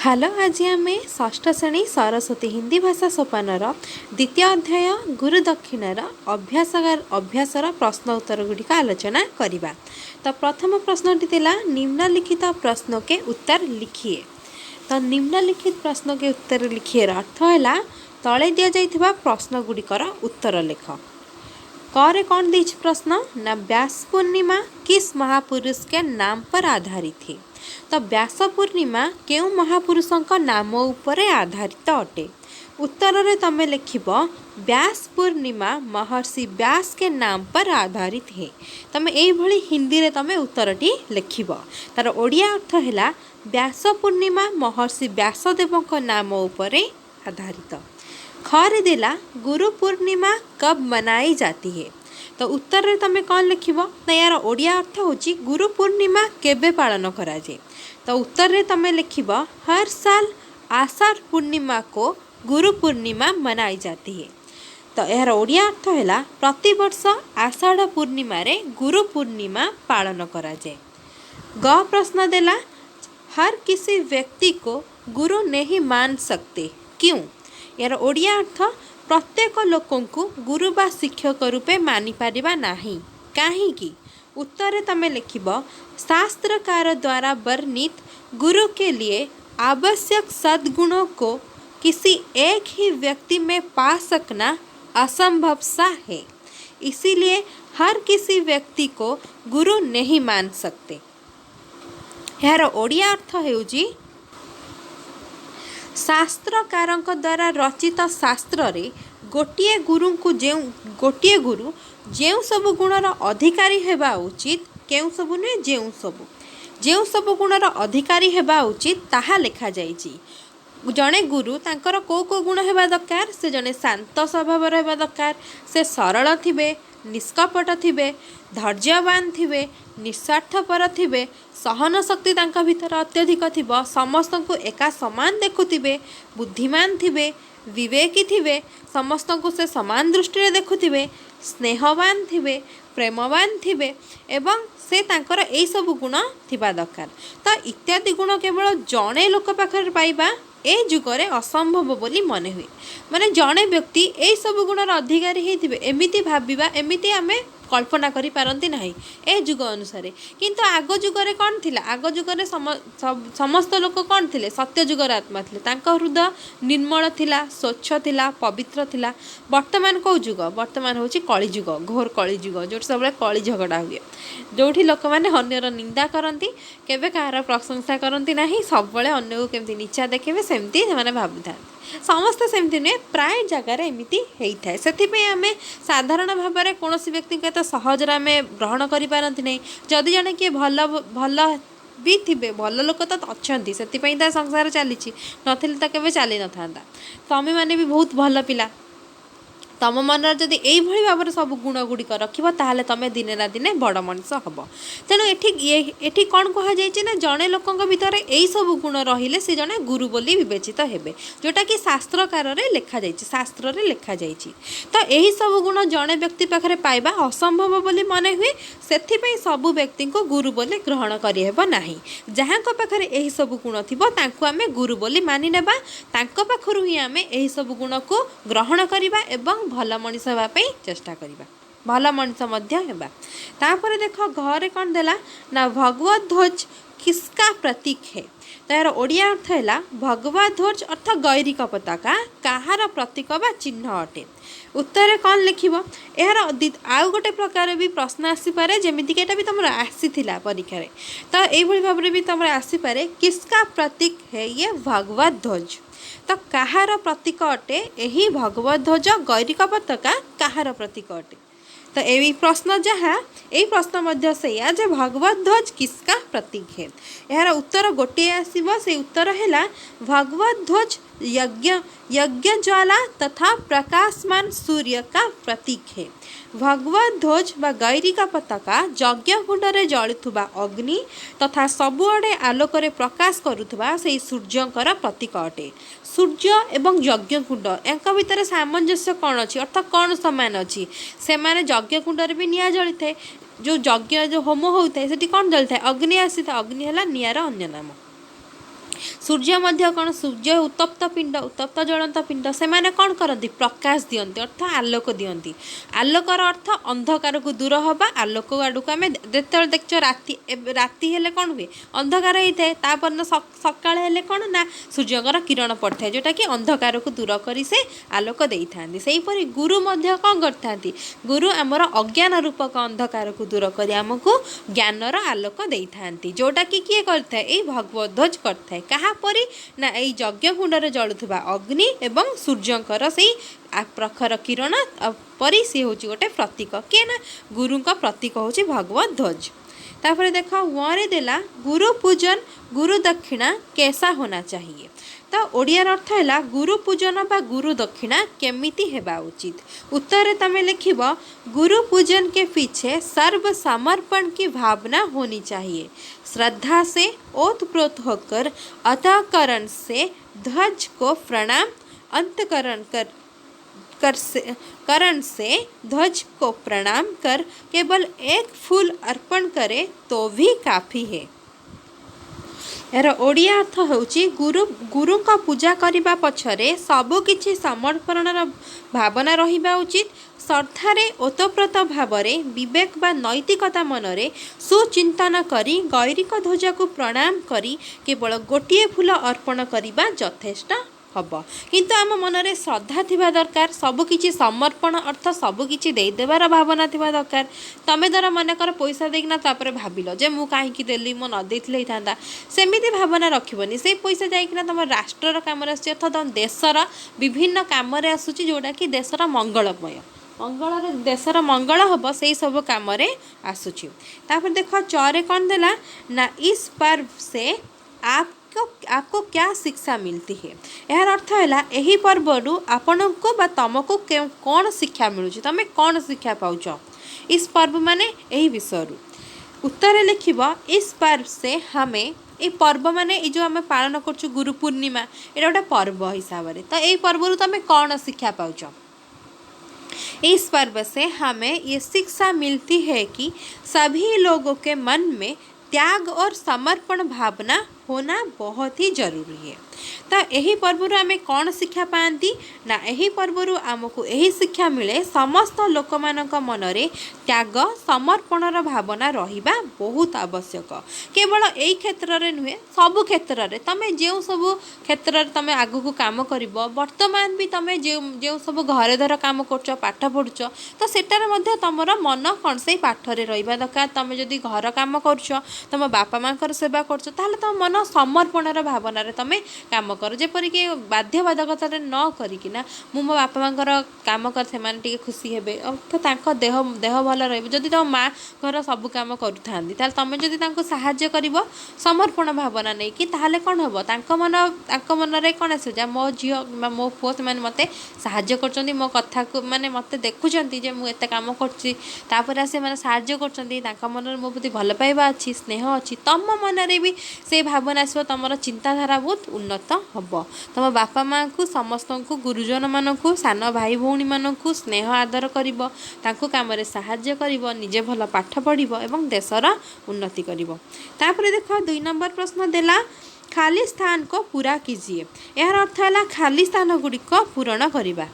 Hello आज आम षष्ठ श्रेणी सरस्वती हिंदी भाषा सोपानर द्वितीय अध्याय गुरु दक्षिणार अभ्यासर प्रश्न उत्तर गुड़िक आलोचना करवा। तो प्रथम प्रश्नटी थिला निम्नलिखित प्रश्न के उत्तर लिखिए। तो निम्नलिखित प्रश्न के उत्तर लिखिए अर्थ है तले दि जाइथिबा प्रश्न गुड़िकर उत्तर लेख। करे कौन दी प्रश्न ना व्यास पूर्णिमा किस महापुरुष के नाम पर आधारित है। तो व्यास पूर्णिमा केउ महापुरुषों नाम उपरे आधारित अटे। उत्तर रे तमे लिखिब व्यास पूर्णिमा महर्षि व्यास के नाम पर आधारित है। तमे एई भली हिंदी रे तमे उत्तरटी लिखिब। तार ओडिया अर्थ है व्यास पूर्णिमा महर्षि व्यासदेव नाम उपरे आधारित। खरे देला गुरु पूर्णिमा कब मनाई जाती है। तो उत्तर रे तमे कौन लिखिब ना यार ओडिया अर्थ होची गुरु पूर्णिमा केबे पालन करा जाए। तो उत्तर रे तमे लिखिब हर साल आषाढ़ पूर्णिमा को गुरु पूर्णिमा मनाई जाती है। तो यार ओडिया अर्थ है प्रति वर्ष आषाढ़ पूर्णिमा रे गुरु पूर्णिमा पालन करा जाए। ग प्रश्न देला हर किसी व्यक्ति को गुरु नहीं मान सकते क्यों। यार ओडिया अर्थ प्रत्येक लोकों को गुरु बा शिक्षक रूपे मानि पारिबा नाही काहेकि। उत्तर तमे लिखिब शास्त्रकार द्वारा वर्णित गुरु के लिए आवश्यक सद्गुणों को किसी एक ही व्यक्ति में पा सकना असंभव सा है, इसीलिए हर किसी व्यक्ति को गुरु नहीं मान सकते। यार ओडिया अर्थ हेउजी शास्त्रकार द्वारा रचित शास्त्र रे गोटिए गुरु जेउ सब गुणर अधिकारी हेबा उचित केउ सब नुहे जेउ सब गुणर अधिकारी हेबा उचित ताहा लिखा जाइछि। जड़े गुरु तांकर को गुण हेबा दरकार से जड़े शांत स्वभाव हेबा दरकार से सरल थिबे निष्कपट थिबे धैर्यवान थिबे निस्वार्थपर थिबे सहन शक्ति तांका भीतर अत्यधिक थिबो समस्त को एका समान देखुथिबे बुद्धिमान थिबे विवेकी थिबे समस्त को से समान दृष्टि देखुथिबे स्नेहवान थिबे प्रेमवान थिबे एवं से तांकर एई सब गुण थिबा दरकार। तो इत्यादि गुण केवल जड़े लोक पाखरे पाइबा ए जुगरे असंभव बोली मने हुए। माने जड़े व्यक्ति ए सब गुणर अधिकारी होइथिबे एमिति भाबिबा एमिति आमे कल्पना करि पारंती नाही ए जुग अनुसार। किंतु आग जुगरे कौन थिला आग जुगरे समस्त लोक कौन थिले सत्य जुगर आत्मा थिले तांका हृदय निर्मल थिला स्वच्छ थिला पवित्र थिला। वर्तमान को जुग वर्तमान होची कली जुग घोर कली जुग जो सब कली झगड़ा हुए जोठी लोक माने अन्यर निंदा करंती केबे कहार प्रशंसा करंती नाही सबले अन्य को केमती नीचा देखिबे सेमती से भावुता समस्ते सेमती नुहे प्राय जगार एमती होता है। से आम साधारण भाव में कौन व्यक्ति को सहजरे आम ग्रहण करें नहीं जदि जड़े किए भल भल भी थे भल लोक तो अच्छा से संसार चली नथिले तो केवे चली न था। तमें मैंने भी बहुत भल पिला तम मन जदि यही भाव में सब गुण गुड़िक रखिब ताहले तमें दिने ना दिने बड़ मनीष हम। तेणु एठी कौन कहुई ना जड़े लोक भितर यही सब गुण रहिले से जड़े गुरु बोली विवेचित हेबे जोटा कि शास्त्रकार लिखा शास्त्र रे लिखा जाइछि। तो यही सब गुण जड़े व्यक्ति पाखरे पाइबा असंभव बोली मन हुए से सबु व्यक्ति को गुरु बोली ग्रहण करिहेब नाही। जहाँ पाखरे यही सब गुण थिबो तांको आमे गुरु बोली मानि नेबा तांको पाखरु ही आमे यही सब गुण को ग्रहण करिबा एवं भल मनीष होगापी चेष्टा करिबा भल मनीष मध्य हेबा। तापर देख घरे कौन देला ना भगवत ध्वज किसका प्रतीक है। तो यार ओडिया अर्थ है भगवत ध्वज अर्थ गैरिक पताका कहार प्रतीक बा चिन्ह अटे। उत्तर कौन लिखिब यार आउ गोटे प्रकार भी प्रश्न आसीपे जमीक भी तुम आसीला परीक्षा रे। तो यही भाव में भी तुम आसीपे किसका प्रतीक है ये भगवत ध्वज। तो कहार प्रतीक अटे यही भगवत ध्वज गैरिक पताका कहार प्रतीक अटे। तो यही प्रश्न जहाँ यही प्रश्न मध्य से जे भगवत ध्वज किसका प्रतीक है यार उत्तर गोटे आसीबो से उत्तर है भगवत ध्वज यज्ञ ज्वाला तथा प्रकाशमान सूर्य का प्रतीक है। भगवत ध्वज व गैरिक पताका यज्ञ कुंडरे जलुवा अग्नि तथा सबुआड़े आलोक प्रकाश करुवा से सूर्यंकर प्रतीक अटे। सूर्य एवं यज्ञ कुंड यांक भितर सामंजस्य कौन अच्छी अर्थात कौन सामान अच्छी से माने यज्ञ कुंडरे भी निआ जली थाए जो यज्ञ जो होम होता है सेठी कौन जली थाए अग्नि आसी था अग्नि है निआर अन्य नाम। सूर्य मध्य कौन सूर्य उत्तप्त ज्वलंत पिंड से माने कौन करती प्रकाश दियंती अर्थात आलोक दियंती। आलोकर अर्थ अंधकार को दूर हवा आलोक आड़ को आम जो देख राति हेले कौन हुए अंधकार होता है तापर सकाळ हेले कौन ना सूर्यकर किरण पड़ता है जोटा कि अंधकार को दूर करी से आलोक दे था। सेहीपरि गुरु मध्य कौन करता गुरु आमर अज्ञान रूपक अंधकार को दूर कर आमको ज्ञानर आलोक दे था जोटा कि किए करता है भगवत ध्वज करता है कहापरी ना यही यज्ञ कुंड जलुवा अग्नि एवं सूर्यंकर से प्रखर किरण परी सी हूँ गोटे प्रतीक किए ना गुरु का प्रतीक हूँ भगवत ध्वज। तापर देख वे देला गुरु पूजन गुरु दक्षिणा कैसा होना चाहिए। तो ओडियार अर्थ है गुरु पूजन बा गुरु दक्षिणा केमिति हेबा उचित। उत्तर तमें लिख गुरु पूजन के पीछे सर्व समर्पण की भावना होनी चाहिए। श्रद्धा से ओतप्रोत होकर अतःकरण से ध्वज को प्रणाम अंतकरण करण से ध्वज को प्रणाम कर केवल एक फूल अर्पण करे तो भी काफी है। यार ओडिया अर्थ होची गुरु का पूजा करने पछरे सबु किछि समर्पणर भावना रहिबा उचित। श्रद्धारे ओतप्रोत भावरे विवेक बा नैतिकता मनरे सुचिंतन करी गैरिक ध्वज को प्रणाम करी केवल गोटिए फूल अर्पण करने यथेष्ट हम किंतु आम मनरे श्रद्धा थिबा दरकार सबकि समर्पण अर्थ सबकि देदेवार भावना थिबा दरकार। तमें धर मनकर पैसा देना तापर भाविल जे मु कहीं देली मो न देथिले था सेमिति भावना रखिबनी से पैसा जाइकिना तुम राष्ट्रर काम अर्थात तुम देशर विभिन्न काम आसूची जोटा कि देशर मंगलमय मंगल देशर मंगल हम से सब कम आसूची। तापर देख चरे कौन देला ना इस पर्व से आपको क्या शिक्षा मिलती है। यार अर्थ है यही पर्व आपण को बा तुमको कौन शिक्षा मिलूँ तुम कौन शिक्षा पाउच इस पर्व माने यही विषय। उत्तर लिख इस पर्व से हमें ये पर्व माने जो आम पालन कर गुरु पूर्णिमा ये गोटे पर्व हिसाब से तो यही पर्व तुम कौन शिक्षा पाउच। इस पर्व से हमें ये शिक्षा मिलती है कि सभी लोगों के मन में त्याग और समर्पण भावना होना बहुत ही जरूरी है। तो यही पर्व आम कौन शिक्षा पाती ना यही पर्व आमको यही शिक्षा मिले समस्त लोक मान मनरे त्याग समर्पणर भावना रहिबा बहुत आवश्यक। केवल यही क्षेत्र में नुहे सबु क्षेत्र में तुम जो सब क्षेत्र में तुम आगू काम कर बर्तमान भी तुम जो सब घरे धर काम कर पाठ पढ़ुच तो सेटार मध्य तुमर मन कौन से पाठरे रहिबा दरकार। तुम जदि घर काम कर तुम बापा माँ सेवा कर तुम मन समर्पणर भावना तुम काम कर जेपरिक बाध्यबाधकता न करिकिना मु मो बापा माँ काम कर से खुशी हे तो देह देह भल रही तुम माँ घर सब कम करुँगी तुम जदि साहाय्य कर समर्पण भावना नहीं कि ताहले कौन हम मन कौन आस मो झी मो पुओ से मत साहाय्य कर मो कथा को माने मत देखुं मुझे कम कर आसे मैंने साहाय्य कर मन मो प्रति भल पाइबा अच्छी स्नेह अच्छी तुम मनरे भी से भावना आसो तुम चिंताधारा बहुत उन्नत हम तुम बापा माँ को समस्त को गुरुजन मान को सान भाई भौणी मान को स्नेह आदर कर कम साहाय्य कर निजे भल पाठ पढ़ एवं देशर उन्नति कर। देख 2 नंबर प्रश्न देला खाली स्थान को पूरा कीजिए। यार अर्थ है खाली स्थान गुड़िक पूरण करवा।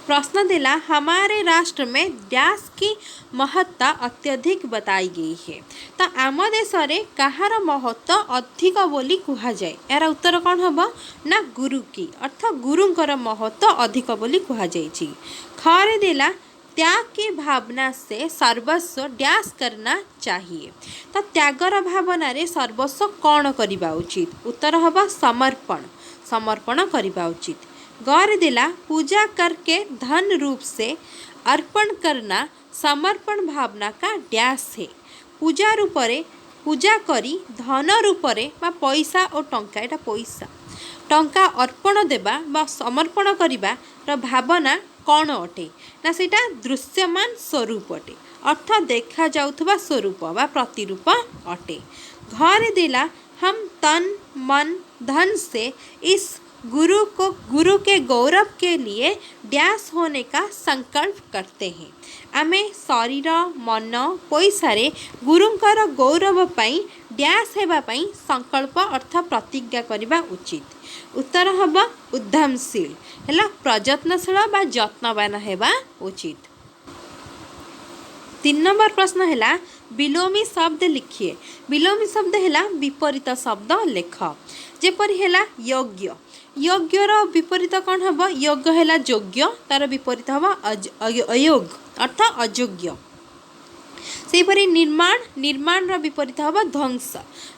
प्रश्न दिला हमारे राष्ट्र में डैश की महत्ता अत्यधिक बताई गई है। तो आम देश में कहार महत्व अधिक बोली कह जाए। यार उत्तर कौन हम ना गुरु की अर्थात गुरुंकर महत्व अधिक बोली कह जाए। खरे देला त्याग की भावना से सर्वस्व डैश करना चाहिए। तो त्यागर भावना रे सर्वस्व कौन करवा उचित। उत्तर हम समर्पण समर्पण करवा उचित। गौर दिला पूजा करके धन रूप से अर्पण करना समर्पण भावना का डैश है। पूजा रूपरे पूजा करी धन रूपरे बा पैसा और टंका एटा पैसा टंका अर्पण देबा बा समर्पण करिबा र भावना कौन अटे ना सेटा दृश्यमान स्वरूप अटे अर्थात देखा जाउथबा स्वरूप बा प्रतिरूप अटे। घर दिला हम तन मन धन से इस गुरु के गौरव के लिए डैश होने का संकल्प करते हैं। आमे शरीर मन पैसारे गुरुंकर गौरव पाई डैश हेबा पाई संकल्प अर्थ प्रतिज्ञा करबा उचित। उत्तर हम उद्यमशील है प्रयत्नशील बा यत्नवान हेबा उचित। 3 नंबर प्रश्न है विलोमी शब्द लिखिए। विलोमी शब्द है विपरीत शब्द लेख। जेपरी है योग्य, योग्यर विपरीत कौन हम? योग्य है योग्य, तार विपरीत हम अयोग अर्थ अयोग्य। सेपरी निर्माण, निर्माण विपरीत हम ध्वंस।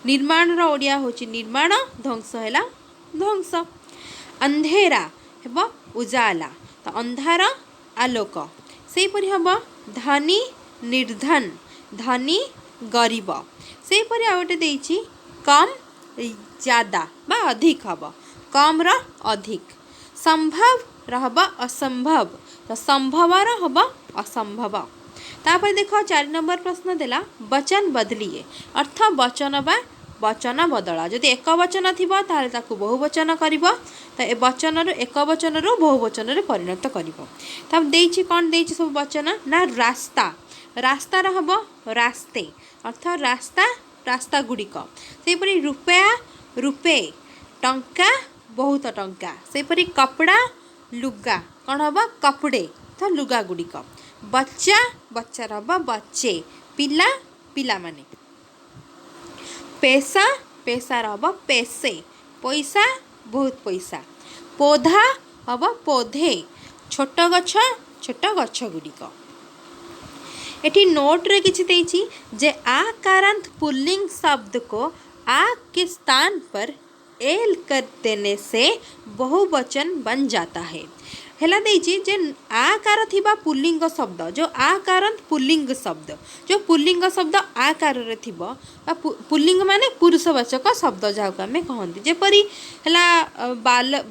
निर्माण ओडिया होची निर्माण, ध्वंस है ध्वंस। अंधेरा है उजाला, तो अंधार आलोक। सेपरी हम धनी निर्धन, धनी गरीब। सेपरी आ गोटे देइछि कम ज्यादा बा अधिक हम, कम रा अधिक। संभव रहब असंभव, तो संभव हम असंभव। तापर देखो 4 नंबर प्रश्न देला वचन बदलिए अर्थ वचन बा वचन बदला। जदि एक वचन थिबो ताले ताकू बहुवचन करिवो, तो ए वचन रो एक वचन रो बहुवचन रे परिणत करिवो। तब देइछि कोन देइछि सब वचन ना रास्ता, रास्ता रहब रास्ते अर्थ रास्ता, रास्ता गुड़िक। सेपरी रुपया रुपे, टंका बहुत टंका। सेपरी कपड़ा लुगा कौन हम? कपड़े, तो लुगा गुड़िक। बच्चा, बच्चा रहब बच्चे, पिला पिला माने। पैसा, पैसा रहब पैसे, पैसा बहुत पैसा। पौधा हम पौधे, छोट गछ छोट गछ गुड़िक। एठी नोट रे किछि देइछि जे आकारांत पुल्लिंग शब्द को आ के स्थान पर एल कर देने से बहुवचन बन जाता है। हेला देइछि जे आकार थिबा पुल्लिंग शब्द, जो आकारांत पुल्लिंग शब्द, जो पुल्लिंग शब्द आकार रे थिबो बा पुल्लिंग माने पुरुषवाचक शब्द जाको आमे कहंती। जेपरि हेला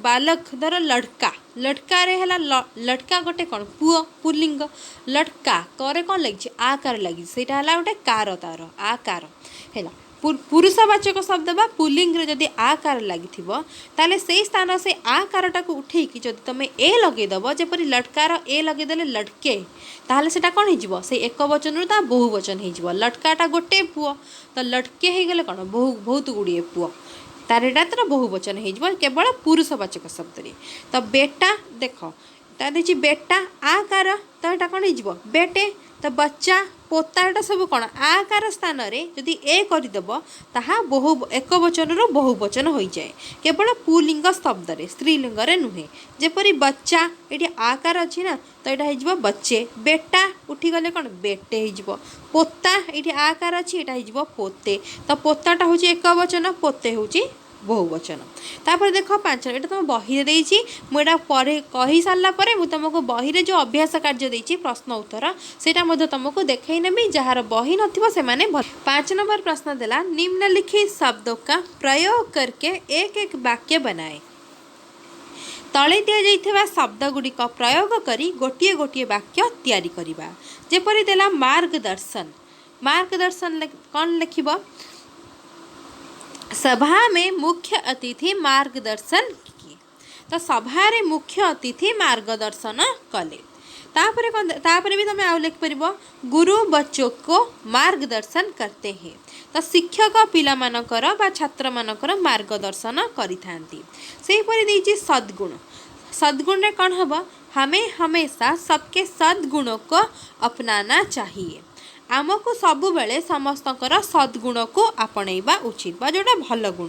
बालक धर लड़का, लड़का रे हेला लड़का गोटे कोन पुओ पुल्लिंग। लड़का करे कोन लागिछि? आकार लागिछि, सेटा हला गोटे कार, तार आकार हेला। पुरुषवाचक शब्द बा पुल्लिंग रे जदि आकार लागिथिबो ताले सेई स्थान से आकारटाକୁ उठेइकी जदि तमे ए लगे दबो, जेपरि लटकार ए लगे देले लटके, ताले सेटा कोन हे जिवो? से एक वचन रो ता बहुवचन हे जिवो। लटकाटा गोटे पुओ, तो लटके हे गेले कोन? बहुत गुड़िए पुओ, तार एटा तर बहुवचन हे जिवो केवल पुरुषवाचक शब्द रे। तो बेटा देख ता देछि बेटा आकार, तो एटा कोन हे जिवो? बेटे। तो बच्चा पोताटा सब कौन आकार स्थान रे जदि ए करदेव ताहा बहु एक वचन रो बहुवचन हो जाए, केवल पुलिंग शब्द रे, स्त्रीलिंग रे नुहे। जेपरि बच्चा ये आकार अच्छी ना, तो यहाँ हो बच्चे। बेटा उठी गले कौन? बेटे हो। पोता ये आकार अच्छी, यहाँ हो पोते। तो पोताटा हूँ एक वचन, पोते हूँ बहुवचन। तापर देख 5 ये तुम बही देइछि, मुझे पढ़े कही सारा पर तुमको बही रे जो अभ्यास कार्य देइछि प्रश्न उत्तर सेटा मध्य तुमको देखई नेबी, जार बही नथिबो से माने। 5 नंबर प्रश्न देला निम्नलिखित शब्दों का प्रयोग करके एक एक वाक्य बनाए। तले दिया जाइथिबा शब्द गुड़िक प्रयोग करी गोटिए गोटिए वाक्य तैयारी करिबा। जेपरि देला मार्गदर्शन, मार्गदर्शन कौन लिखिबो? सभा में मुख्य अतिथि मार्गदर्शन किए, तो सभा रे मुख्य अतिथि मार्गदर्शन कले। तापरे भी तुम्हें आउ लिख परिबो गुरु बच्चों को मार्गदर्शन करते हैं, तो शिक्षक पिला मानकर बा छात्र मानकर मार्गदर्शन करिथांती। सेही परि देइछि सद्गुण, सद्गुण रे कौन हबो? हमें हमेशा सबके सद्गुणों को अपनाना चाहिए। आमको सबु बेले समस्तकर सद्गुण को आपणैबा उचित बा जोटा भल गुण।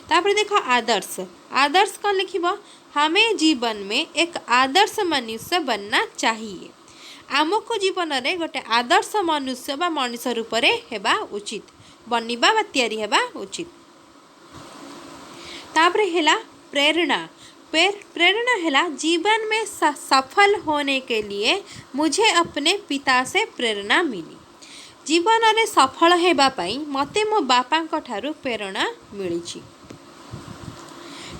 तापर देखो आदर्श, आदर्श कौन लिखिबो? हमें जीवन में एक आदर्श मनुष्य बनना चाहिए। आमको जीवन में गोटे आदर्श मनुष्य बा मनुष्य रूप रे हेबा उचित, बनिबा बा तैयारी हेबा उचित। तापर हेला प्रेरणा, प्रेरणा हेला जीवन में सफल होने के लिए मुझे अपने पिता से प्रेरणा मिली। जीवन में सफल हेबा पाई मते मो बापा ठारू प्रेरणा मिली।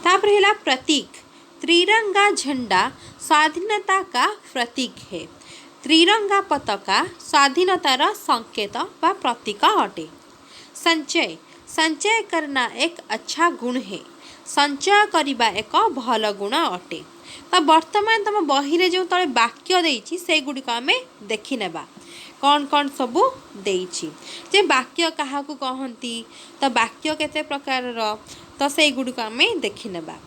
तापर हेला प्रतीक, त्रिरंगा झंडा स्वाधीनता का प्रतीक है। त्रिरंगा पताका स्वाधीनतार संकेत व प्रतीक अटे। संचय, संचय करना एक अच्छा गुण है। संचय करिबा एक भल गुण अटे। तो वर्तमान तुम बही जो तले वाक्य देइछि से गुड़िक आम देखि नेबा कौन कौन सबू देइछि जे वाक्य क्या कहती तो वाक्य केते प्रकार तो से गुड़िक आम देखि नेबा।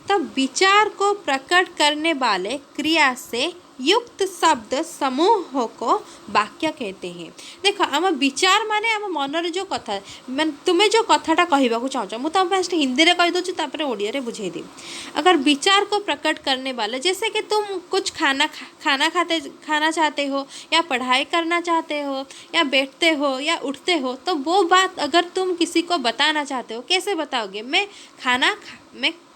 तो विचार को प्रकट करने वाले क्रिया से युक्त शब्द समूह को वाक्य कहते हैं। देख आम विचार माने आम मनर जो कथा मैं तुम्हें जो कथाटा कहवाक चाहो मुझे तुम फास्ट हिंदी में कहीदे तापर ओडिया रे बुझेदी। अगर विचार को प्रकट करने वाले जैसे कि तुम कुछ खाना चाहते हो या पढ़ाई करना चाहते हो या बैठते हो या उठते हो तो वो बात अगर तुम किसी को बताना चाहते हो कैसे बताओगे? मैं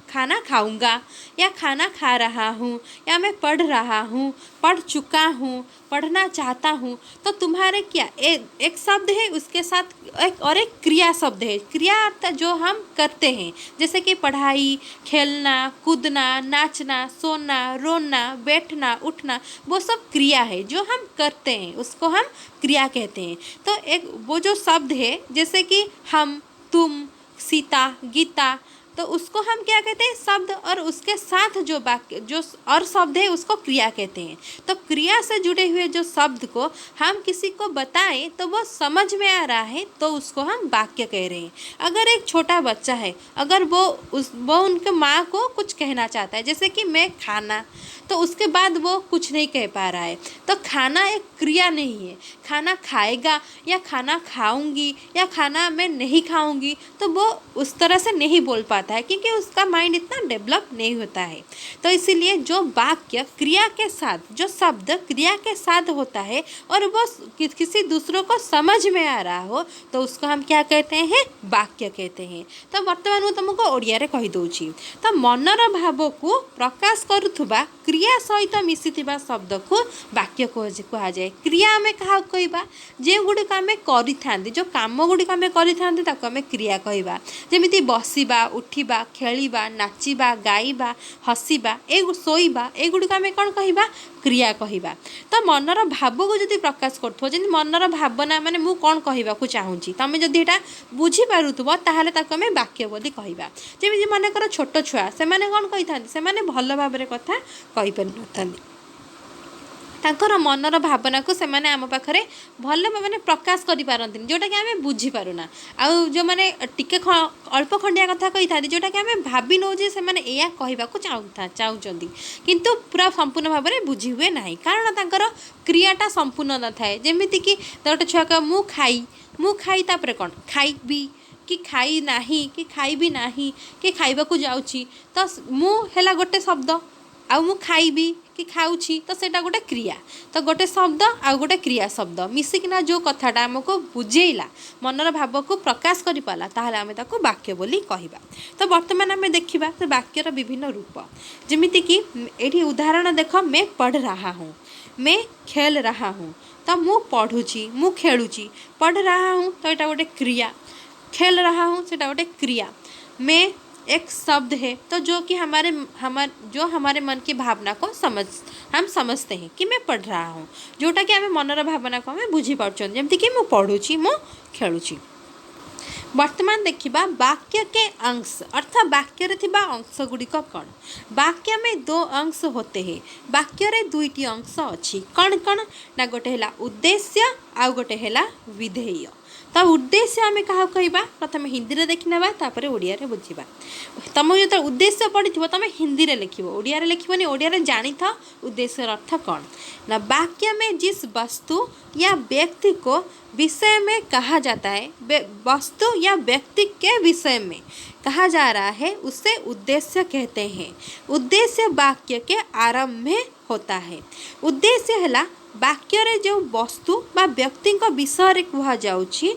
खाना खाऊंगा या खाना खा रहा हूँ या मैं पढ़ रहा हूँ, पढ़ चुका हूँ, पढ़ना चाहता हूँ। तो तुम्हारे क्या एक शब्द है उसके साथ एक क्रिया शब्द है। क्रिया अर्थात जो हम करते हैं जैसे कि पढ़ाई, खेलना, कूदना, नाचना, सोना, रोना, बैठना, उठना वो सब क्रिया है जो हम करते हैं उसको हम क्रिया कहते हैं। तो एक वो जो शब्द है जैसे कि हम, तुम, सीता, गीता तो उसको हम क्या कहते हैं? शब्द। और उसके साथ जो वाक्य जो और शब्द है उसको क्रिया कहते हैं। तो क्रिया से जुड़े हुए जो शब्द को हम किसी को बताएं तो वो समझ में आ रहा है तो उसको हम वाक्य कह रहे हैं। अगर एक छोटा बच्चा है अगर वो उनके माँ को कुछ कहना चाहता है जैसे कि मैं खाना तो उसके बाद वो कुछ नहीं कह पा रहा है तो खाना एक क्रिया नहीं है। खाना खाएगा या खाना खाऊंगी या खाना मैं नहीं खाऊंगी तो वो उस तरह से नहीं बोल पाता है क्योंकि उसका माइंड इतना डेवलप नहीं होता है। तो इसीलिए जो वाक्य क्रिया के साथ जो शब्द क्रिया के साथ होता है और वो किसी दूसरों को समझ में आ रहा हो तो उसको हम क्या कहते हैं? वाक्य कहते हैं। तो वर्तमान मैं तुमको ओडिया रे कहि दउछि। तो मनर भाव को प्रकाश करुथुबा क्रिया सहित मिसिथिबा शब्द को वाक्य कहा जाए। क्रिया आम क्या कहवा? जो गुड़िक आम करि जो काम गुड़िक आम करि आम क्रिया कहवा। जमिति बसिबा, उठिबा, खेलिबा, नाचिबा, गाइबा, हसिबा, शोइबा एगुड़िक आम कौन कहवा? क्रिया कहवा। तो मनर भाव को जब प्रकाश करुव जमी मनर भावना माने मु कौन कहवाक चाहूँगी तुम जब यहाँ बुझीपारुव ताहले ताको आम वाक्य बोली कहवा। जमी मनकर छोट छुआ से कौन कही था से भल भाव कथा कही पारि न तांकर मनर भावना को से आम पाखे भल माने प्रकाश करि पारंती जोटा कि आम बुझीपारुना आउ जो मैंने टिके अल्प खंडिया कथा कही था जोटा कि आम भावी नौ जे से या कहवाक चाहूँगी किंतु पूरा संपूर्ण भाव में बुझी हुए ना कारण तांकर क्रियाटा संपूर्ण न थाए। जमीती कि गोटे छुआ कह मु खाई तापर कौन खाइबी कि खाई नाही कि खाइबी नाही कि खाइबाकू जाउछि तो मु हैला गोटे शब्द आउ मु खाइबी कि खाऊछि तो सेटा गोटे क्रिया। तो गोटे शब्द आउ गोटे क्रिया शब्द मिसिकिना जो कथाटा आमको बुझेला मनर भाव को प्रकाश करि पाला ताहले आमे ताको वाक्य बोली कहिबा। तो वर्तमान आमे देखिबा तो वाक्यर विभिन्न रूप जमिति कि एठी उदाहरण देख मैं पढ़ रहा हूँ, मैं खेल रहा हूँ। तो मु पढ़ुछि, मु खेलुछि, पढ़ रहा हूँ तो एटा गोटे क्रिया, खेल रहा हूँ सेटा गोटे क्रिया। मैं एक शब्द है तो जो कि हमारे मन की भावना को हम समझते हैं कि मैं पढ़ रहा हूँ जोटा कि आम मनर भावना को आम बुझी पार्छन जमती कि मु पढ़ुछि, मु खेलुछि। वर्तमान देखिबा वाक्य के अंश अर्थात वाक्य रे थिबा अंश गुड़िक कौन? वाक्य में दो अंश होते हैं। वाक्य रे दुईटी अंश अच्छी कौन कौन ना गोटे हैला उद्देश्य आउ गोटे हैला विधेय। तो उद्देश्य आम क्या कहवा प्रथम हिंदी में देखी ना तापर ओडिया रे बुझा। तुम जो उद्देश्य पढ़ी तुम हिंदी में लिख ओडिया रे लिखनी ओडिया जानी था उद्देश्य अर्थ कौन ना वाक्य में जिस वस्तु या व्यक्ति को विषय में कहा जाता है वस्तु या व्यक्ति के विषय में कहा जा रहा है उसे उद्देश्य कहते हैं। उद्देश्य वाक्य के आरंभ में होता है। उद्देश्य है वाक्य रे जो वस्तु बा व्यक्ति विषय कह जाउछि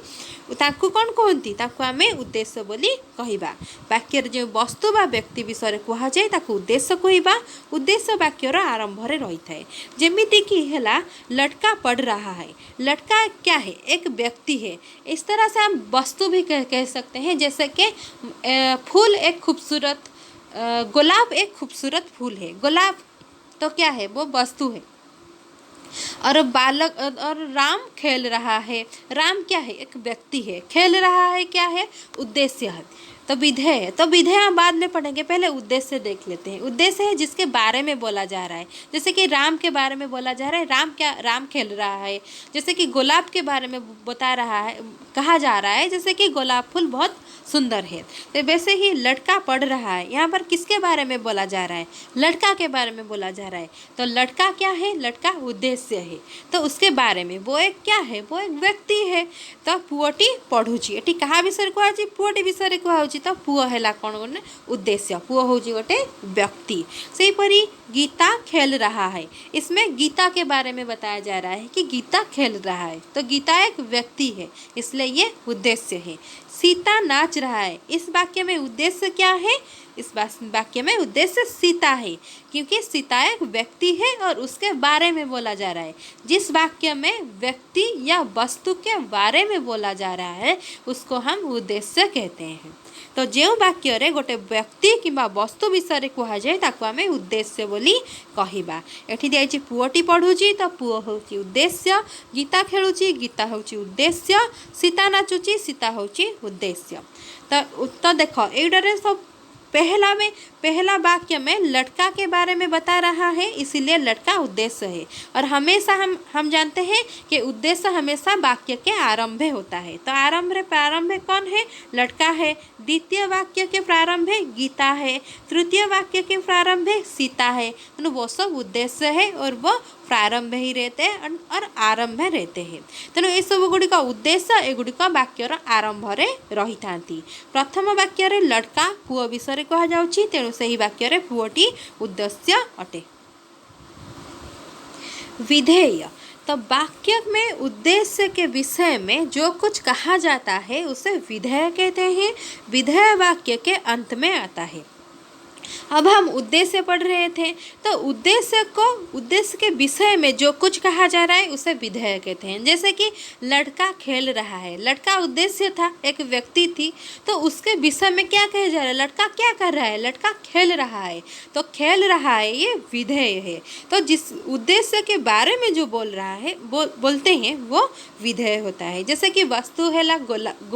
ताकू कौन कहती ताकू आम उद्देश्य बोली कहवा। वाक्य रे जो वस्तु बा व्यक्ति विषय कह जाए ताकू उद्देश्य कहवा। उद्देश्य वाक्यर आरंभ रे रही है। जेमिति कि हैला लड़का पढ़ रहा है, लड़का क्या है? एक व्यक्ति है। इस तरह से हम वस्तु भी कह सकते हैं जैसे कि फूल एक खूबसूरत गुलाब एक खूबसूरत फूल है। गुलाब तो क्या है? वो वस्तु है। और बालक और राम खेल रहा है, राम क्या है? एक व्यक्ति है। खेल रहा है क्या है? उद्देश्य है। तो विधेय हम बाद में पढ़ेंगे, पहले उद्देश्य देख लेते हैं। उद्देश्य है जिसके बारे में बोला जा रहा है, जैसे कि राम के बारे में बोला जा रहा है, राम खेल रहा है। जैसे कि गुलाब के बारे में बता रहा है, कहा जा रहा है जैसे कि गुलाब फूल बहुत सुंदर है। तो वैसे ही लड़का पढ़ रहा है, यहाँ पर किसके बारे में बोला जा रहा है? लड़का के बारे में बोला जा रहा है। तो लड़का क्या है? लड़का उद्देश्य है। तो उसके बारे में वो एक क्या है? वो एक व्यक्ति है। तो पुअटी पढ़ुची, एटी कहा विषय कहु? पुअटी विषय कहु। तो पुओ है कौन गोटे उद्देश्य, पुओ हूँ गोटे व्यक्ति। से परी गीता खेल रहा है, इसमें गीता के बारे में बताया जा रहा है कि गीता खेल रहा है। तो गीता एक व्यक्ति है, इसलिए ये उद्देश्य है। सीता नाच रहा है, इस वाक्य में उद्देश्य क्या है? इस वाक्य में उद्देश्य सीता है, क्योंकि सीता एक व्यक्ति है और उसके बारे में बोला जा रहा है। जिस वाक्य में व्यक्ति या वस्तु के बारे में बोला जा रहा है उसको हम उद्देश्य कहते हैं। तो जो वाक्य रे गोटे व्यक्ति किंबा वस्तु विषय कह जाए ताको आमे उद्देश्य बोली कहिबा। एठी दियाछि पुओटी पढ़ुची, तो पुओ होउची उद्देश्य। गीता खेलुची, गीता होउची उद्देश्य। सीता नाचुची, सीता होउची उद्देश्य। तो देखो एडरे सब पहला वाक्य में लड़का के बारे में बता रहा है, इसीलिए लड़का उद्देश्य है। और हमेशा हम जानते हैं कि उद्देश्य हमेशा वाक्य के आरंभ होता है। तो प्रारंभ कौन है? लड़का है। द्वितीय वाक्य के प्रारंभ गीता है। तृतीय वाक्य के प्रारंभ सीता है। तो वो सब उद्देश्य है और वो प्रारंभ ही रहते हैं और आरंभ रहते हैं। तेणु ये सब गुड़िक उद्देश्य एगुड़िक वाक्यर आरंभ रही था। प्रथम वाक्य लड़का पुओ विषय कह जाउछि, तेणु सही वाक्य पुओटी उद्देश्य अटे। विधेय, तो वाक्य में उद्देश्य के विषय में जो कुछ कहा जाता है उसे विधेय कहते हैं। विधेय वाक्य के अंत में आता है। अब हम उद्देश्य पढ़ रहे थे, तो उद्देश्य के विषय में जो कुछ कहा जा रहा है उसे विधेय कहते हैं। जैसे कि लड़का खेल रहा है, लड़का उद्देश्य था, एक व्यक्ति थी, तो उसके विषय में क्या कहा जा रहा है? लड़का क्या कर रहा है? लड़का खेल रहा है। तो खेल रहा है ये विधेय है। तो जिस उद्देश्य के बारे में जो बोल रहा है बोलते हैं वो विधेय होता है। जैसे कि वस्तु है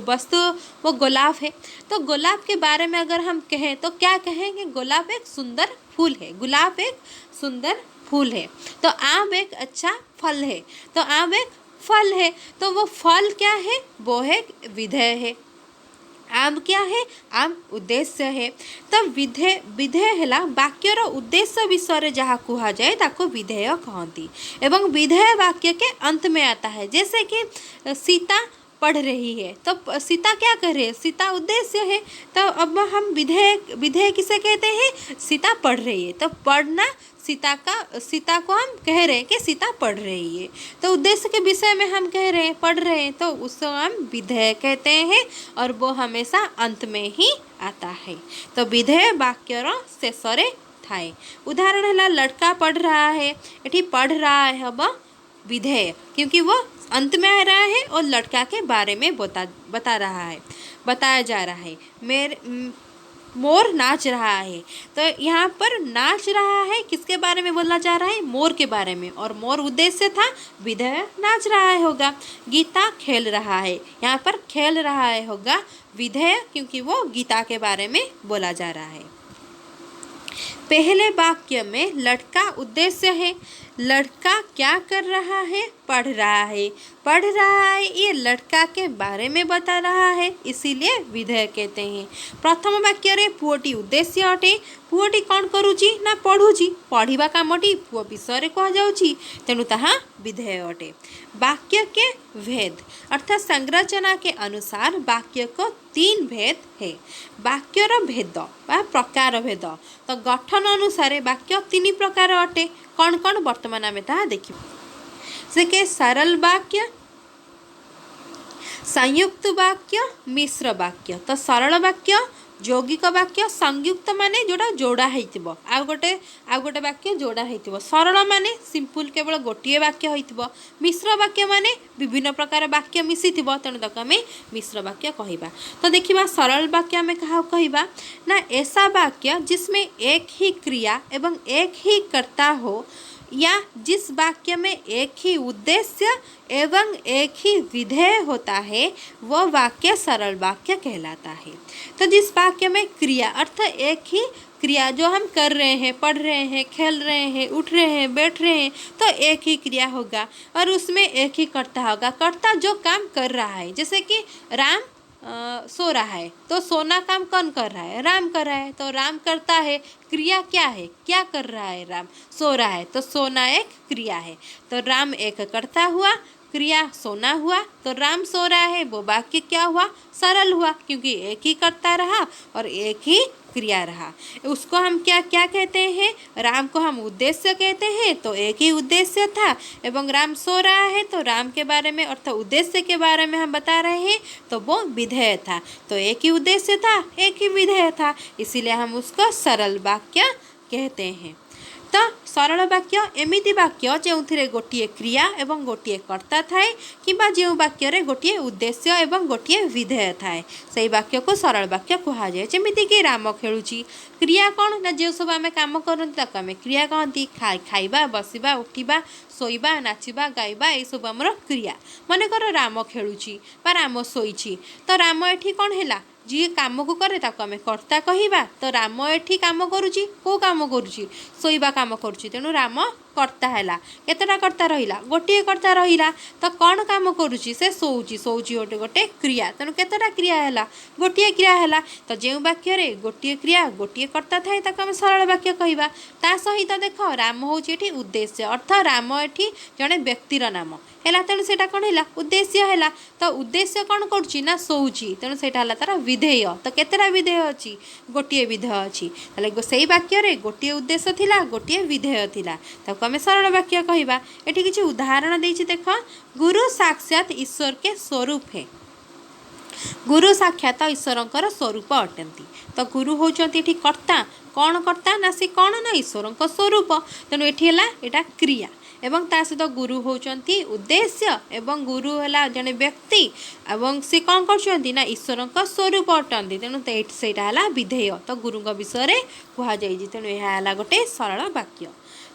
वस्तु वो गुलाब है, तो गुलाब के बारे में अगर हम कहें तो क्या कहेंगे? गुलाब एक सुंदर फूल है। गुलाब एक सुंदर फूल है। तो आम एक अच्छा फल है। तो आम एक फल है, तो वो फल क्या है? वो है विधेय है। आम क्या है? आम उद्देश्य है। तो विधेय है वाक्यर उद्देश्य विषय जहाँ कहा जाए ताको विधेय कहती। एवं विधेय वाक्य के अंत में आता है। जैसे कि सीता पढ़ रही है, तो सीता क्या कर रही है? सीता उद्देश्य है। तो अब हम विधेय किसे कहते हैं? सीता पढ़ रही है। तो पढ़ना सीता को हम कह रहे हैं कि सीता पढ़ रही है। तो उद्देश्य के विषय में हम कह रहे हैं, पढ़ रहे हैं, तो उसको हम विधेय कहते हैं और वो हमेशा अंत में ही आता है। तो विधेय वाक्यर शेषरे थाए। उदाहरण है लड़का पढ़ रहा है, एठी पढ़ रहा है अब विधेय, क्योंकि वो अंत में आ रहा है और लड़का के बारे में बताया जा रहा है। मोर नाच रहा है, तो यहाँ पर नाच रहा है किसके बारे में बोला जा रहा है? मोर के बारे में। और मोर उद्देश्य था, विधेय नाच रहा है होगा। गीता खेल रहा है, यहाँ पर खेल रहा है होगा विधेय, क्योंकि वो गीता के बारे में बोला जा रहा है। पहले वाक्य में लड़का उद्देश्य है। लड़का क्या कर रहा है? पढ़ रहा है। पढ़ रहा है ये लड़का के बारे में बता रहा है, इसीलिए विधेय कहते हैं। प्रथम वाक्य रे पुओटी उद्देश्य अटे। पुओटी कौन करुची ना पढ़ुची, पढ़िबा कामटी पुओ विषय कह जाउची, तेणु ताहा विधेय अटे। वाक्य के भेद अर्थात संरचना के अनुसार वाक्य को 3 भेद है। वाक्यर भेद बा प्रकार भेद, तो गठन अनुसार वाक्य 3 प्रकार अटे। कौन कौन वर्तमान आमे ताहा देखिबा। से के सरल वाक्य, संयुक्त वाक्य, मिश्र वाक्य। तो सरल वाक्य, यौगिक वाक्य, संयुक्त माने जोड़ा जोड़ा हेतिबो, आ गोटे वाक्य जोड़ा हेतिबो। सरल माने सिंपल केवल गोटिए वाक्य होइतिबो। मिश्र वाक्य माने विभिन्न प्रकार वाक्य मिसितिबो, तेणु ताको आमे मिश्र वाक्य कहिबा। तो देखिबा सरल वाक्य आमे कहा कहिबा ना, ऐसा वाक्य जिसमें एक ही क्रिया एवं एक ही कर्ता हो, या जिस वाक्य में एक ही उद्देश्य एवं एक ही विधेय होता है वो वाक्य सरल वाक्य कहलाता है। तो जिस वाक्य में क्रिया अर्थ एक ही क्रिया जो हम कर रहे हैं, पढ़ रहे हैं, खेल रहे हैं, उठ रहे हैं, बैठ रहे हैं, तो एक ही क्रिया होगा और उसमें एक ही कर्ता होगा। कर्ता जो काम कर रहा है, जैसे कि राम सो रहा है तो सोना काम कौन कर रहा है? राम कर रहा है। तो राम करता है, क्रिया क्या है? क्या कर रहा है? राम सो रहा है, तो सोना एक क्रिया है। तो राम एक कर्ता हुआ, क्रिया सोना हुआ, तो राम सो रहा है वो वाक्य क्या हुआ? सरल हुआ, क्योंकि एक ही कर्ता रहा और एक ही क्रिया रहा। उसको हम क्या क्या कहते हैं? राम को हम उद्देश्य कहते हैं, तो एक ही उद्देश्य था। एवं राम सो रहा है तो राम के बारे में अर्थात उद्देश्य के बारे में हम बता रहे हैं, तो वो विधेय था। तो एक ही उद्देश्य था, एक ही विधेय था, इसीलिए हम उसको सरल वाक्य कहते हैं। तो सरल वाक्य एमिति वाक्य जो गोटे क्रिया एवं गोटे कर्ता थाए किंबा जो वाक्य गोटे उद्देश्य एवं गोटे विधेय थाए से वाक्य को सरल वाक्य कहुए। जमीती कि राम खेलुची, क्रिया कौन ना जो सब आम कम करते आम क्रिया कहती। खाइबा, बसवा, उठा, शोवा, नाचवा, गाइबा, ये सब आमर क्रिया। मनकर राम खेलुची बा राम शोइची, तो राम एठी कौन है? जी काम को करे ताको आम कर्ता कहवा। तो राम एठी काम करुची, को काम करुची? शोइबा काम करुची, तेणु राम कर्ता है। केतटा कर्ता रहा? गोटे कर्ता रहा। तो कौन काम करुची? से शोची, शोची गोटे गोटे क्रिया, तेणु केतटा क्रिया है? गोटे क्रिया है। तो जो वाक्य गोटे क्रिया गोटे कर्ता थाए ताको आम सरल वाक्य कहवा। ता सहित देख राम हूँ ये उद्देश्य, अर्थ राम एठी जड़े व्यक्तिर नाम है, तेणु से कौन है? उद्देश्य है। तो उद्देश्य कौन करुच्ची ना शोची, तेणु से तार विधेय। तो केतटा विधेय अच्छी? गोटे विधेय अच्छी। से वाक्य गोटे उद्देश्य थिला, गोटे विधेय थिला, ताको आम सरल वाक्य कहवा। एठी किछि उदाहरण देछि देख। गुरु साक्षात ईश्वर के स्वरूप है। गुरु साक्षात ईश्वर स्वरूप अटंती। तो गुरु होती कर्ता, कौन कर्ता ना सी कौन ना ईश्वर स्वरूप, तेणु ये क्रिया एवं ता सहित गुरु होती उद्देश्य एवं गुरु है जड़े व्यक्ति एवं सी कौन कर ईश्वर स्वरूप अटंती, तेणु से विधेय। तो गुरु विषय कहुई, तेणु यह गोटे सरल वाक्य।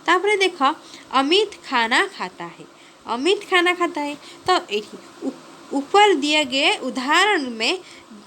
तापर देख अमित खाना खाता है। अमित खाना खाता है, तो ऊपर दिए गए उदाहरण में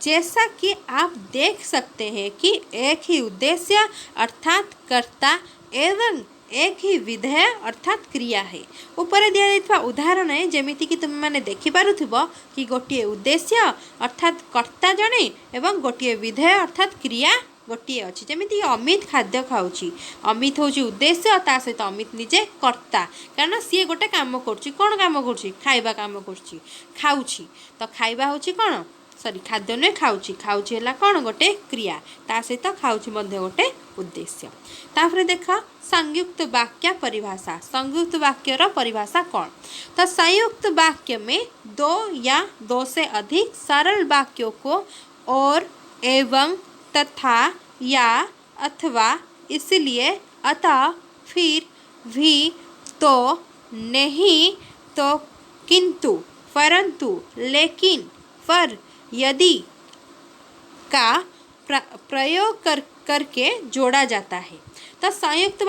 जैसा कि आप देख सकते हैं कि एक ही उद्देश्य अर्थात कर्ता एवं एक ही विधेय अर्थात क्रिया है। ऊपर दिया जाइथिबा उदाहरण है जेमिति कि तुम माने देखि पारुथिबो कि गोटे उद्देश्य अर्थात कर्ता जणे एवं गोटे विधेय अर्थात क्रिया गोटे अच्छी। जमीती अमित खाद्य खाऊँगी, अमित हूँ उद्देश्य, ता सहित अमित निजे कर्ता, कारण सी गोटे कम कर कौन काम कर खाइबा काम कर खाऊँगी। तो खाइबा हूँ कौन सॉरी खाद्य नुहे खाऊँगी, खाऊँगी है कौन गोटे क्रिया, ता सहित खाऊँगी गोटे उद्देश्य। तापर देख संयुक्त वाक्य परिभाषा। संयुक्त वाक्यर परिभाषा कौन? तो संयुक्त वाक्य में दो या दो से अधिक सरल वाक्यों को और एवं तथा या अथवा इसलिए अतः फिर भी तो नहीं तो किंतु परंतु लेकिन पर यदि का प्रयोग करके जोड़ा जाता है। तो संयुक्त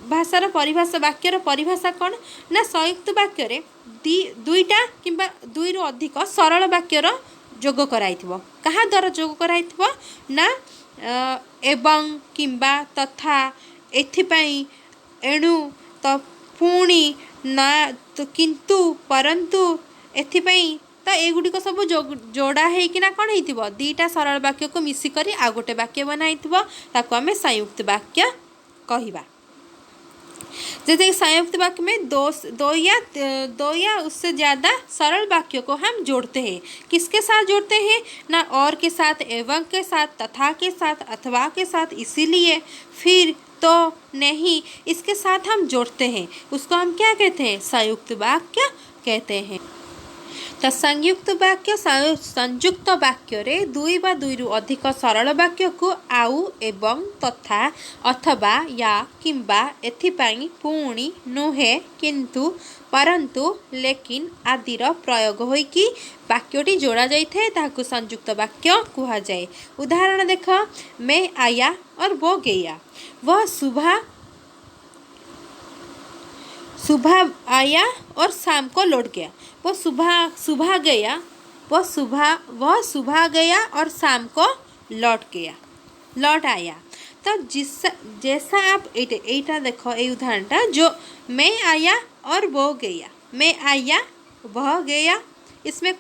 भाषार परिभाषा वाक्यर परिभाषा कौन ना संयुक्त वाक्य दुईटा किंबा दुई रु अधिक सरल वाक्यर जोग कराइथिबो। कहा द्वारा जोग कराइथिबो ना एवं किंबा तथा एथिपाई एणु तो पुणी ना तो किंतु परंतु एथिपाई। तो एगुड़िक सब जोड़ा होना कौन हो दीटा सरल वाक्य को मिसिक आ गोटे वाक्य बनाइथिबो, ताको आमे संयुक्त वाक्य कहवा। जैसे संयुक्त वाक्य में दो या उससे ज़्यादा सरल वाक्यों को हम जोड़ते हैं। किसके साथ जोड़ते हैं ना और के साथ, एवं के साथ, तथा के साथ, अथवा के साथ, इसीलिए, फिर, तो, नहीं, इसके साथ हम जोड़ते हैं। उसको हम क्या कहते हैं? संयुक्त वाक्य कहते हैं। तो संयुक्त वाक्य संयुक्त वाक्य रे दुई बा दुई रु अधिक सरल वाक्य को आउ एवं तथा अथवा या किंबा एथिपाई पुणी नुहे किंतु परंतु लेकिन आदिर प्रयोग होइकी वाक्यटी जोड़ा जाइए, ताकू संयुक्त वाक्य कहा जाए। उदाहरण देख, मैं आया और वो गया, वह सुबह सुबह आया और शाम को लौट गया। वो सुबह सुबह गया, वह सुबह गया और शाम को लौट आया। तो जैसा आप एटा देखो ये उदाहरणटा जो मैं आया और वो गया, मैं आया वह गया, इसमें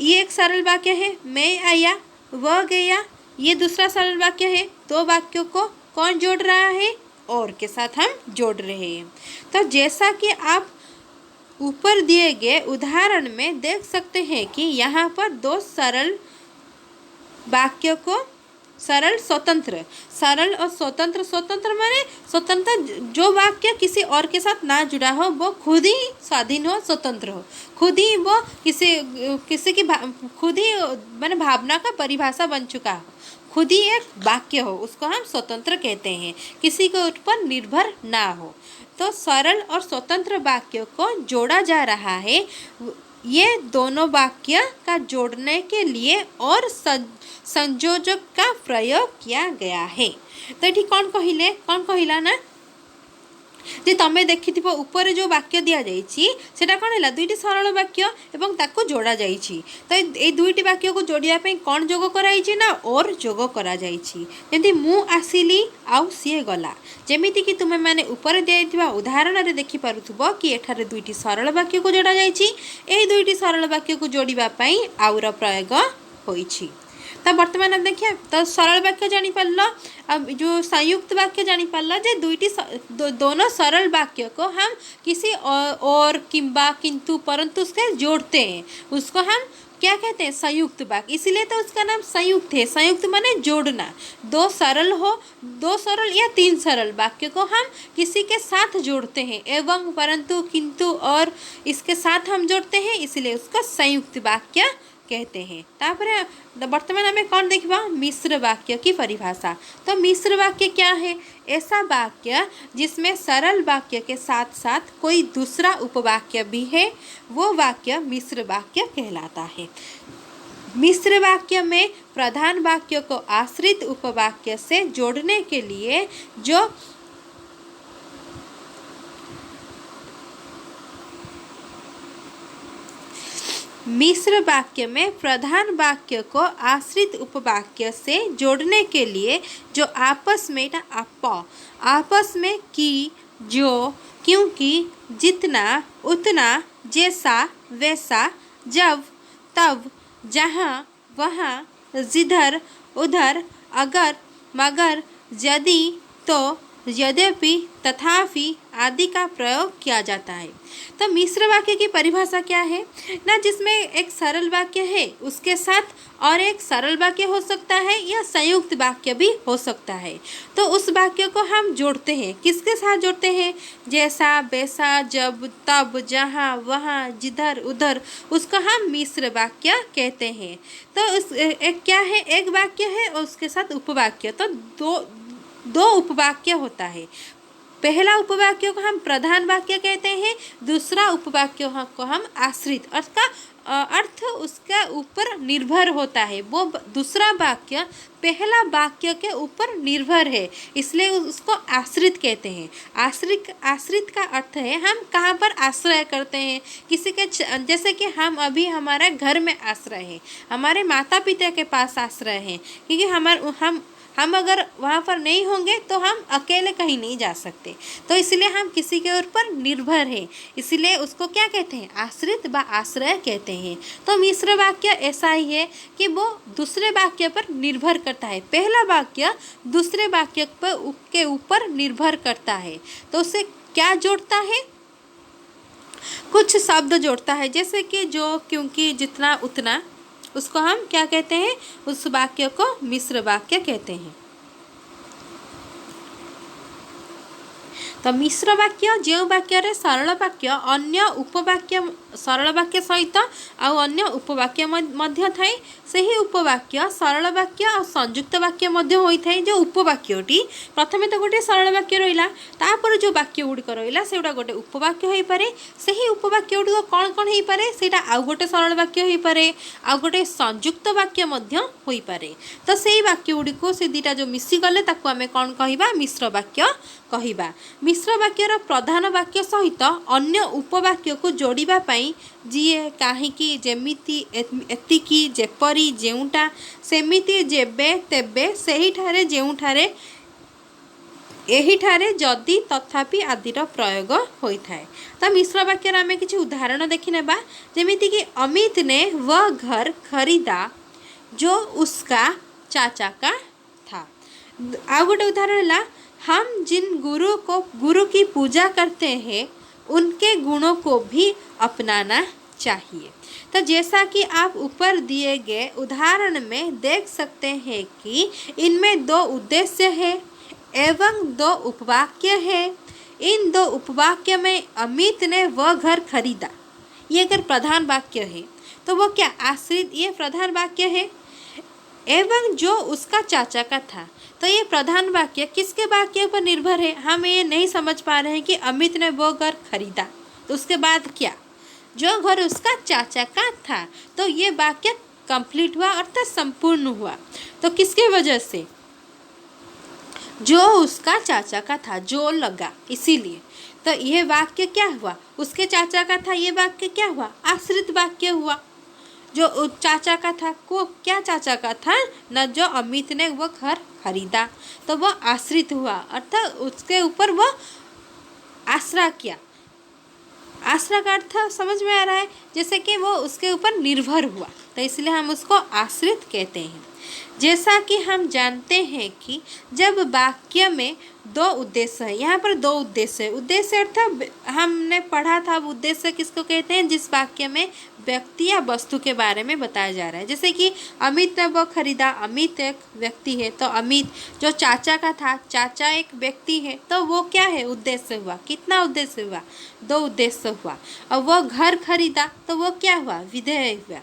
ये एक सरल वाक्य है, मैं आया वह गया, ये दूसरा सरल वाक्य है। दो वाक्यों को कौन जोड़ रहा है? और के साथ हम जोड़ रहे हैं। तो जैसा कि आप ऊपर दिए गए उदाहरण में देख सकते हैं कि यहाँ पर दो सरल वाक्यों को सरल और स्वतंत्र माने स्वतंत्र जो वाक्य किसी और के साथ ना जुड़ा हो, वो खुद ही स्वाधीन हो, स्वतंत्र हो, खुद ही वो किसी की खुद ही माने भावना का परिभाषा बन चुका हो, खुद ही एक वाक्य हो, उसको हम स्वतंत्र कहते हैं, किसी के ऊपर निर्भर ना हो। तो सरल और स्वतंत्र वाक्यों को जोड़ा जा रहा है। ये दोनों वाक्य का जोड़ने के लिए और संयोजक का प्रयोग किया गया है। तो ये कौन कहिला ना जे तमें देखि ऊपर जो वाक्य दि जाइए सेटा कौन है? दुईटी सरल वाक्य एवं ताको जोड़ा जाइए। तो ये दुईटी वाक्य को जोड़ापी कौन जोग कराई ना? और जोग करा जाइए। जमी मु आसिली आउ सी गला, जमीती कि तुम्हें मैंने ऊपर दिया उदाहरण में देखिपुव कि एठारे दुईटी सरल वाक्य को जोड़ा जाइए। दुईटी सरल वाक्य को जोड़ापी आउर प्रयोग होइछि। तो बर्तमान हम देखिए, तो सरल वाक्य जानीपार, अब जो संयुक्त वाक्य जानीपार जे दुईटी दोनों सरल वाक्य को हम किसी और किंबा किंतु परंतु से जोड़ते हैं, उसको हम क्या कहते हैं? संयुक्त वाक्य। इसीलिए तो उसका नाम संयुक्त है। संयुक्त माने जोड़ना। दो सरल या तीन सरल वाक्य को हम किसी के साथ जोड़ते हैं, एवं परंतु किंतु और इसके साथ हम जोड़ते हैं, इसलिए उसका संयुक्त वाक्य कहते हैं। तापर वर्तमान हमें कौन देखा? मिश्र वाक्य की परिभाषा। तो मिश्र वाक्य क्या है? ऐसा वाक्य जिसमें सरल वाक्य के साथ साथ कोई दूसरा उपवाक्य भी है, वो वाक्य मिश्र वाक्य कहलाता है। मिश्र वाक्य में प्रधान वाक्य को आश्रित उपवाक्य से जोड़ने के लिए जो मिश्र वाक्य में प्रधान वाक्य को आश्रित उपवाक्य से जोड़ने के लिए जो आपस में कि, जो, क्योंकि, जितना, उतना, जैसा, वैसा, जब, तब, जहाँ, वहाँ, जिधर, उधर, अगर, मगर, यदि, तो, यद्यपि, तथापि आदि का प्रयोग किया जाता है। तो मिश्र वाक्य की परिभाषा क्या है ना? जिसमें एक सरल वाक्य है, उसके साथ और एक सरल वाक्य हो सकता है या संयुक्त वाक्य भी हो सकता है। तो उस वाक्य को हम जोड़ते हैं, किसके साथ जोड़ते हैं? जैसा, वैसा, जब, तब, जहाँ, वहाँ, जिधर, उधर, उसको हम मिश्र वाक्य कहते हैं। तो उस एक क्या है? एक वाक्य है और उसके साथ उपवाक्य। तो दो उपवाक्य होता है। पहला उपवाक्य को हम प्रधान वाक्य कहते हैं, दूसरा उपवाक्य को हम आश्रित, अर्थ उसके ऊपर निर्भर होता है। वो दूसरा वाक्य पहला वाक्य के ऊपर निर्भर है, इसलिए उसको आश्रित कहते हैं। आश्रित का अर्थ है हम कहाँ पर आश्रय करते हैं किसी के, जैसे कि हम अभी हमारे घर में आश्रय हैं, हमारे माता पिता के पास आश्रय हैं, क्योंकि हम अगर वहाँ पर नहीं होंगे तो हम अकेले कहीं नहीं जा सकते। तो इसलिए हम किसी के ऊपर निर्भर हैं, इसलिए उसको क्या कहते हैं? आश्रित व आश्रय कहते हैं। तो मिश्र वाक्य ऐसा ही है कि वो दूसरे वाक्य पर निर्भर करता है। पहला वाक्य दूसरे वाक्य के ऊपर निर्भर करता है, तो उसे क्या जोड़ता है? कुछ शब्द जोड़ता है, जैसे कि जो, क्योंकि, जितना, उतना, उसको हम क्या कहते हैं? उस वाक्य को मिश्र वाक्य कहते हैं। तो मिश्र वाक्य जो वाक्य सरल वाक्य अन्य उपवाक्य, सरल वाक्य सहित आउ अन्य उपवाक्य मध्य थाए, सही उपवाक्य सरल वाक्य और संयुक्त वाक्य मध्य होता है। जो उपवाक्यटी प्रथमे तो गोटे सरल वाक्य रहा, तापर जो वाक्य गुड़िक रहा से गोटे उपवाक्य हो पारे। सही उपवाक्य गुड़िक कौन कौन हो पारे? सेटा आउ गोटे सरल वाक्य हो पारे, आउ गोटे संयुक्त वाक्य मध्य हो पारे। तो सही वाक्य गुड़िक से दुटा जो मिसी गले ताकू आमे कौन कहिबा? मिश्र वाक्य कहिबा। मिश्र वाक्यर प्रधान वाक्य सहित अन्य उपवाक्य को जोड़िबा पई जीए काहींकी जेमिति एतिकी जेपरी जेउटा सेमिति जेबे तेबे सेहिठारे जेउठारे एहिठारे जदि तथापि आदिर प्रयोग होता है। तो मिश्र वाक्य आम किसी उदाहरण देखने जमीती कि अमित ने वह घर खरीदा जो उसका चाचा का था। आ गोटे उदाहरण है, हम जिन गुरु की पूजा करते हैं उनके गुणों को भी अपनाना चाहिए। तो जैसा कि आप ऊपर दिए गए उदाहरण में देख सकते हैं कि इनमें दो उद्देश्य है एवं दो उपवाक्य है। इन दो उपवाक्य में अमित ने वह घर खरीदा, ये अगर प्रधान वाक्य है तो वो क्या आश्रित, ये प्रधान वाक्य है। एवं जो उसका चाचा का था, तो ये प्रधान वाक्य किसके वाक्य पर निर्भर है। हम ये नहीं समझ पा रहे हैं कि अमित ने वो घर खरीदा, तो उसके बाद क्या, जो घर उसका चाचा का था, तो ये वाक्य कंप्लीट हुआ अर्थात संपूर्ण हुआ। तो किसके वजह से, जो उसका चाचा का था, जो लगा, इसीलिए तो यह वाक्य क्या हुआ, उसके चाचा का था, ये वाक्य क्या हुआ, आश्रित वाक्य हुआ। जो चाचा का था, को क्या चाचा का था न, जो अमित ने वो घर खरीदा, तो वो आश्रित हुआ अर्थात उसके ऊपर वो आश्रा किया। आश्रा का अर्थ समझ में आ रहा है, जैसे कि वो उसके ऊपर निर्भर हुआ, तो इसलिए हम उसको आश्रित कहते हैं। जैसा कि हम जानते हैं कि जब वाक्य में दो उद्देश्य है, यहाँ पर दो उद्देश्य है। उद्देश्य अर्थात हमने पढ़ा था, उद्देश्य किसको कहते हैं, जिस वाक्य में व्यक्ति या वस्तु के बारे में बताया जा रहा है। जैसे कि अमित ने वो खरीदा, अमित एक व्यक्ति है, तो अमित जो चाचा का था, चाचा एक व्यक्ति है, तो वो क्या है, उद्देश्य हुआ। कितना उद्देश्य हुआ, दो उद्देश्य हुआ। और वो घर खरीदा, तो वो क्या हुआ, विधेय हुआ।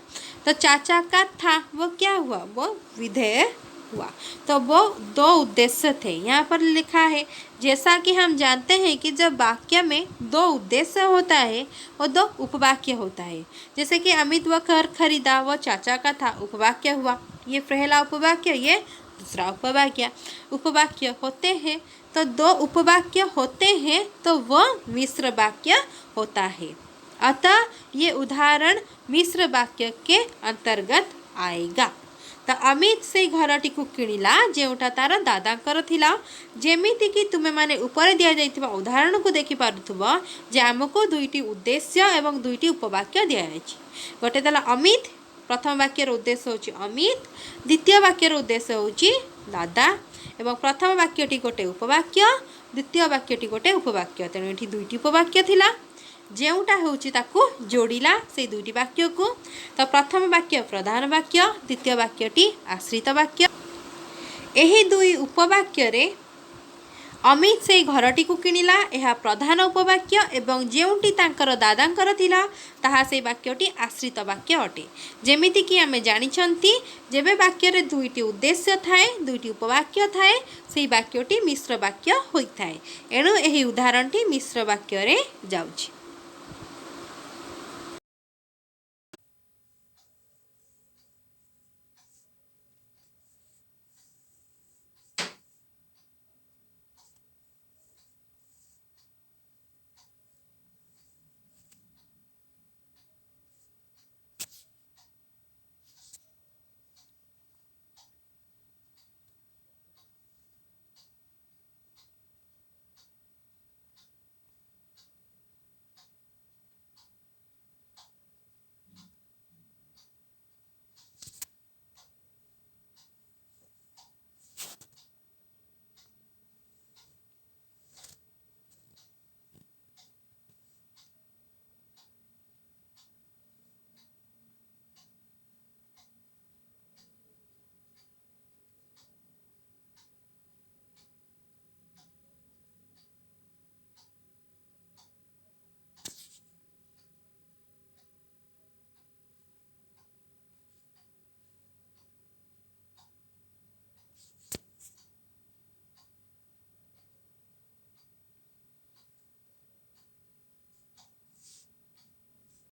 तो चाचा का था, वो क्या हुआ, वो विधेय हुआ। तो वो दो उद्देश्य थे, यहाँ पर लिखा है। जैसा कि हम जानते हैं कि जब वाक्य में दो उद्देश्य होता है और दो उपवाक्य होता है। जैसे कि अमित वो घर खरीदा, वो चाचा का था, उपवाक्य हुआ। ये पहला उपवाक्य, ये दूसरा उपवाक्य। उपवाक्य होते हैं तो दो उपवाक्य होते हैं, तो वह मिश्र वाक्य होता है। अतः ये उदाहरण मिश्र वाक्य के अंतर्गत आएगा। तो अमित से घरटी को किणिला जेउटा तार दादांकर थिला। जेमिति कि तुमे माने ऊपर दिया जाइतिबा उदाहरण को देखि पारुथबो जे हमको दुईटी उद्देश्य एवं दुईटी उपवाक्य दिया जायछि। गोटे तला अमित, प्रथम वाक्यर उद्देश्य होछि अमित, द्वितीय वाक्यर उद्देश्य होछि दादा, एवं प्रथम वाक्यटी गोटे उपवाक्य, द्वितीय वाक्यटी गोटे उपवाक्य। तेणु एठी दुईटी उपवाक्य थिला, जेउटा होछि ताकू जोड़िला से दुईटी वाक्य को। तो प्रथम वाक्य प्रधान वाक्य, द्वितीय वाक्यटी आश्रित वाक्य। एही दुई उपवाक्य रे अमित से घरटी को किणिला, यह प्रधान उपवाक्य, एवं जेउटी तांकर दादांकर थिला ताहा से वाक्यटी आश्रित वाक्य अटे। जेमिति कि आमे जानिछंती जेबे वाक्य रे दुईटी उद्देश्य थाए, दुईटी उपवाक्य थाए, से वाक्यटी मिश्र वाक्य होइथाए। एणु एही उदाहरणटी मिश्र वाक्य रे जाउछि।